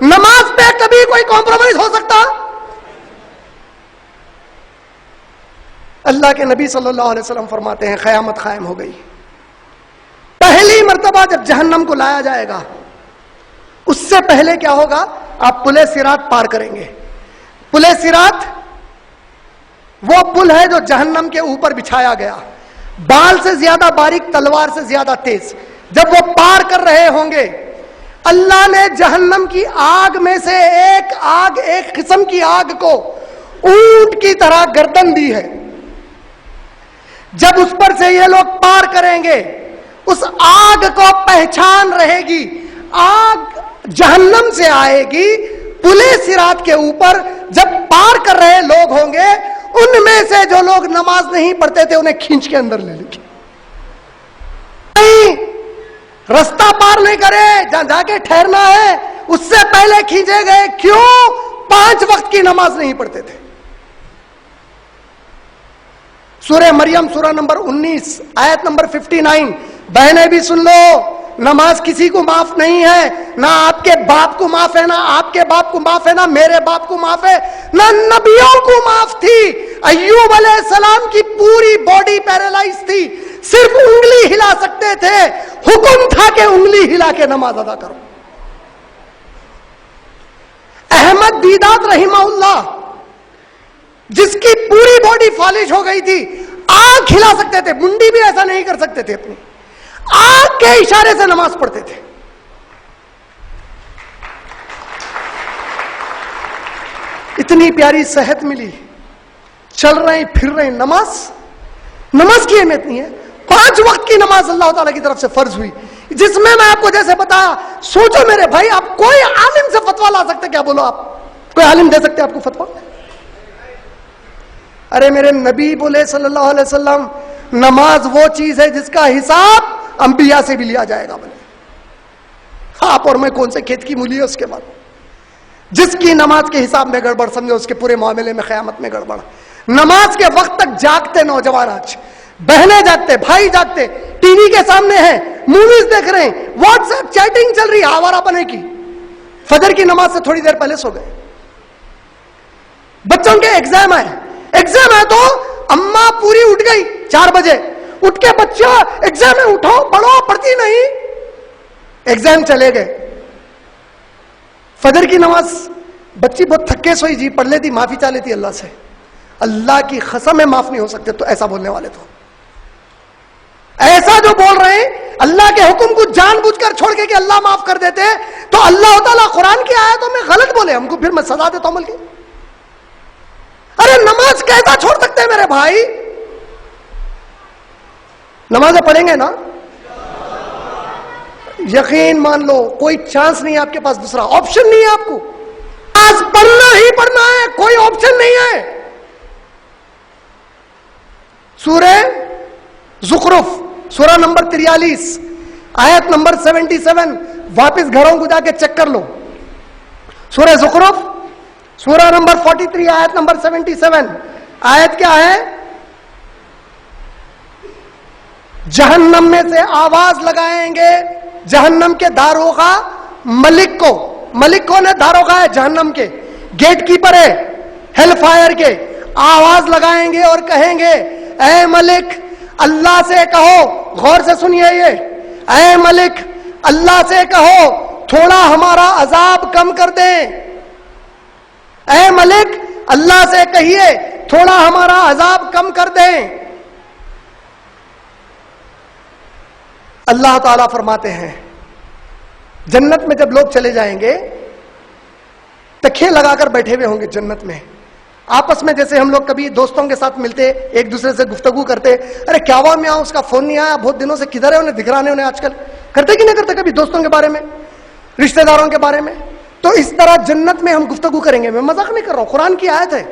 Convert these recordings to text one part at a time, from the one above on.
نماز پہ کبھی کوئی کمپرومائز ہو سکتا؟ اللہ کے نبی صلی اللہ علیہ وسلم فرماتے ہیں قیامت قائم ہو گئی، پہلی مرتبہ جب جہنم کو لایا جائے گا اس سے پہلے کیا ہوگا؟ آپ پل صراط پار کریں گے. پل صراط وہ پل ہے جو جہنم کے اوپر بچھایا گیا، بال سے زیادہ باریک، تلوار سے زیادہ تیز. جب وہ پار کر رہے ہوں گے، اللہ نے جہنم کی آگ میں سے ایک قسم کی آگ کو اونٹ کی طرح گردن دی ہے. جب اس پر سے یہ لوگ پار کریں گے، اس آگ کو پہچان رہے گی، آگ جہنم سے آئے گی. پل صراط کے اوپر جب پار کر رہے لوگ ہوں گے، ان میں سے جو لوگ نماز نہیں پڑھتے تھے انہیں کھینچ کے اندر لے لیں گے. نہیں، رستہ پار نہیں کرے، جہاں جا کے ٹھہرنا ہے اس سے پہلے کھینچے گئے. کیوں؟ 5 وقت کی نماز نہیں پڑھتے تھے. سورہ مریم سورہ نمبر 19 آیت نمبر 59. بہنیں بھی سن لو، نماز کسی کو معاف نہیں ہے، نہ آپ کے باپ کو معاف ہے، نہ آپ کے باپ کو معاف ہے، نہ میرے باپ کو معاف ہے، نہ نبیوں کو معاف تھی. ایوب علیہ السلام کی پوری باڈی پیرالائز تھی، صرف انگلی ہلا سکتے تھے، حکم تھا کہ انگلی ہلا کے نماز ادا کرو. احمد دیدات رحمہ اللہ، جس کی پوری باڈی فالش ہو گئی تھی، آنکھ ہلا سکتے تھے، منڈی بھی ایسا نہیں کر سکتے تھے، اپنی آنکھ کے اشارے سے نماز پڑھتے تھے. اتنی پیاری صحت ملی، چل رہے ہیں پھر رہے ہیں. نماز کی اہمیت نہیں ہے. 5 وقت کی نماز اللہ تعالیٰ کی طرف سے فرض ہوئی، جس میں آپ کو جیسے بتایا. سوچو میرے بھائی، آپ کوئی عالم سے فتویٰ لا سکتے؟ کیا بولو آپ؟ کوئی عالم دے سکتے آپ کو فتویٰ؟ ارے میرے نبی بولے صلی اللہ علیہ وسلم، نماز وہ چیز ہے جس کا حساب انبیاء سے بھی لیا جائے گا. بولے آپ اور میں کون سے کھیت کی مولی ہے اس کے بعد؟ جس کی نماز کے حساب میں گڑبڑ، سمجھو اس کے پورے معاملے میں قیامت میں گڑبڑ. نماز کے وقت تک جاگتے نوجوان، آج بہنیں جاگتے، بھائی جاگتے، ٹی وی کے سامنے ہیں، موویز دیکھ رہے ہیں، واٹس ایپ چیٹنگ چل رہی ہے آوارہ پنے کی. فجر کی نماز سے تھوڑی دیر پہلے سو گئے. بچوں کے ایگزام ہے تو اماں پوری اٹھ گئی 4 بجے، اٹھ کے بچہ ایگزام ہے، اٹھو پڑھو، پڑھتی نہیں، ایگزام چلے گئے. فجر کی نماز بچی بہت تھکے سوئی، جی پڑھ لیتی، معافی چاہ لیتی اللہ سے. اللہ کی قسم ہے معاف نہیں ہو سکتے. تو ایسا بولنے والے تو ایسا جو بول رہے ہیں اللہ کے حکم کو جان بوجھ کر چھوڑ کے کہ اللہ معاف کر دیتے، تو اللہ تعالیٰ قرآن کی آیتوں میں غلط بولے، ہم کو پھر میں سزا دیتا ہوں بلکہ. ارے نماز کیسا چھوڑ سکتے ہیں میرے بھائی؟ نمازیں پڑھیں گے نا؟ یقین مان لو کوئی چانس نہیں ہے آپ کے پاس، دوسرا آپشن نہیں ہے آپ کو. آج پڑھنا ہی پڑھنا ہے، کوئی آپشن نہیں ہے. سورہ زخرف سورہ نمبر 43 آیت نمبر 77، واپس گھروں کو جا کے چیک کر لو. سورہ زخرف سورہ نمبر 43 آیت نمبر 77. آیت کیا ہے؟ جہنم میں سے آواز لگائیں گے جہنم کے داروغہ ملک کو. ملک کون ہے؟ داروغہ ہے جہنم کے، گیٹ کیپر ہے ہیل فائر کے. آواز لگائیں گے اور کہیں گے، اے ملک اللہ سے کہو، غور سے سنیے یہ، اے ملک اللہ سے کہو تھوڑا ہمارا عذاب کم کر دیں. اے ملک اللہ سے کہیے تھوڑا ہمارا عذاب کم کر دیں. اللہ تعالیٰ فرماتے ہیں جنت میں جب لوگ چلے جائیں گے، تکیے لگا کر بیٹھے ہوئے ہوں گے جنت میں، آپس میں جیسے ہم لوگ کبھی دوستوں کے ساتھ ملتے، ایک دوسرے سے گفتگو کرتے، ارے کیا ہوا میاں اس کا فون نہیں آیا بہت دنوں سے، کدھر ہے، انہیں دکھ رہا نہیں، انہیں آج کل کرتے کہ نہیں کرتے کبھی دوستوں کے بارے میں، رشتہ داروں کے بارے میں. تو اس طرح جنت میں ہم گفتگو کریں گے. میں مذاق نہیں کر رہا ہوں، قرآن کی آیت ہے.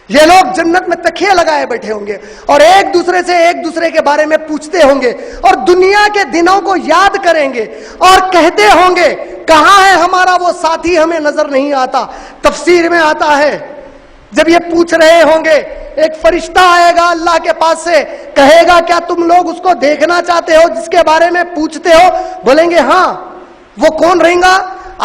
یہ لوگ جنت میں تکیے لگائے بیٹھے ہوں گے اور ایک دوسرے کے بارے میں پوچھتے ہوں گے اور دنیا کے دنوں کو یاد کریں گے اور کہتے ہوں گے کہاں ہے ہمارا وہ ساتھی، ہمیں نظر نہیں آتا. تفسیر میں آتا ہے جب یہ پوچھ رہے ہوں گے، ایک فرشتہ آئے گا اللہ کے پاس سے، کہے گا کیا تم لوگ اس کو دیکھنا چاہتے ہو جس کے بارے میں پوچھتے ہو؟ بولیں گے ہاں. وہ کون رہیں گا؟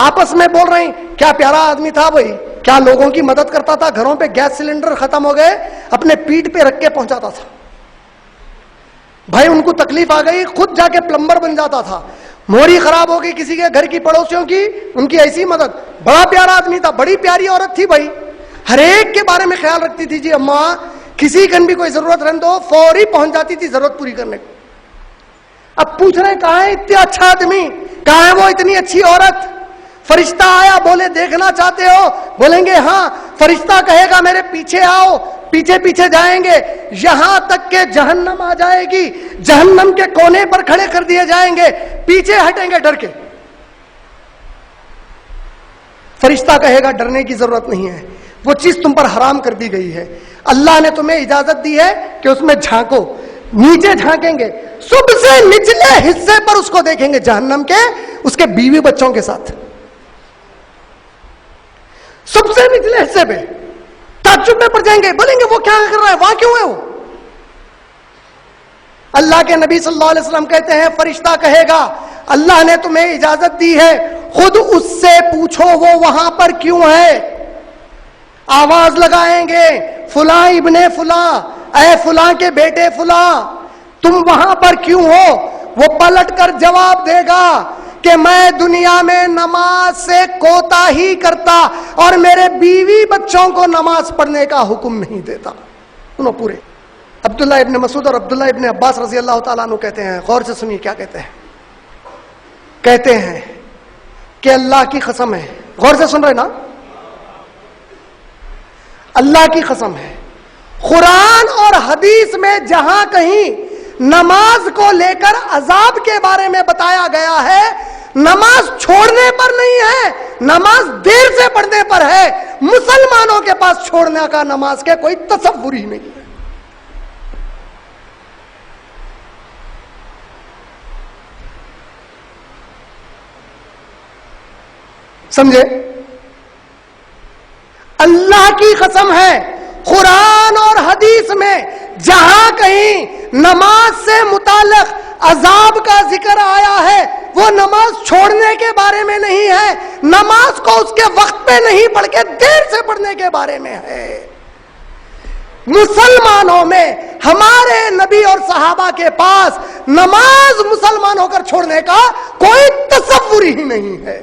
آپس میں بول رہے ہیں کیا پیارا آدمی تھا بھائی, کیا لوگوں کی مدد کرتا تھا, گھروں پہ گیس سلنڈر ختم ہو گئے اپنے پیٹ پہ رکھ کے پہنچاتا تھا بھائی, ان کو تکلیف آ گئی خود جا کے پلمبر بن جاتا تھا, موری خراب ہو گئی کسی کے گھر کی پڑوسیوں کی, ان کی ایسی مدد, بڑا پیارا آدمی تھا, بڑی پیاری عورت تھی بھائی, ہر ایک کے بارے میں خیال رکھتی تھی, جی اماں کسی کن بھی کوئی ضرورت رہنے دو فوری پہنچ جاتی تھی ضرورت پوری کرنے کو. اب پوچھ رہے ہیں کہاں ہے اتنا اچھا آدمی, کہاں ہے وہ اتنی اچھی عورت؟ فرشتہ آیا, بولے دیکھنا چاہتے ہو؟ بولیں گے ہاں. فرشتہ کہے گا میرے پیچھے آؤ, پیچھے پیچھے جائیں گے یہاں تک کہ جہنم آ جائے گی, جہنم کے کونے پر کھڑے کر دیے جائیں گے, پیچھے ہٹیں گے ڈر کے. فرشتہ کہے گا ڈرنے کی ضرورت نہیں ہے, وہ چیز تم پر حرام کر دی گئی ہے, اللہ نے تمہیں اجازت دی ہے کہ اس میں جھانکو. نیچے جھانکیں گے, سب سے نچلے حصے پر اس کو دیکھیں گے جہنم کے, اس کے بیوی بچوں کے ساتھ, سب سے نچلے حصے پہ تعجب میں پڑ جائیں گے, بولیں گے وہ کیا کر رہا ہے, وہاں کیوں ہے وہ؟ اللہ کے نبی صلی اللہ علیہ وسلم کہتے ہیں فرشتہ کہے گا اللہ نے تمہیں اجازت دی ہے, خود اس سے پوچھو وہ وہاں پر کیوں ہے. آواز لگائیں گے فلاں ابن فلاں, اے فلاں کے بیٹے فلاں, تم وہاں پر کیوں ہو؟ وہ پلٹ کر جواب دے گا کہ میں دنیا میں نماز سے کوتاہی کرتا اور میرے بیوی بچوں کو نماز پڑھنے کا حکم نہیں دیتا. سنو پورے. عبداللہ ابن مسعود اور عبداللہ ابن عباس رضی اللہ تعالیٰ عنہ کہتے ہیں, غور سے سنیے کیا کہتے ہیں. کہتے ہیں کہ اللہ کی قسم ہے, غور سے سن رہے نا, اللہ کی قسم ہے, قرآن اور حدیث میں جہاں کہیں نماز کو لے کر عذاب کے بارے میں بتایا گیا ہے, نماز چھوڑنے پر نہیں ہے, نماز دیر سے پڑھنے پر ہے. مسلمانوں کے پاس چھوڑنے کا نماز کے کوئی تصور ہی نہیں ہے. سمجھے؟ اللہ کی قسم ہے, قرآن اور حدیث میں جہاں کہیں نماز سے متعلق عذاب کا ذکر آیا ہے وہ نماز چھوڑنے کے بارے میں نہیں ہے, نماز کو اس کے وقت پہ نہیں پڑھ کے دیر سے پڑھنے کے بارے میں ہے. مسلمانوں میں ہمارے نبی اور صحابہ کے پاس نماز مسلمان ہو کر چھوڑنے کا کوئی تصور ہی نہیں ہے.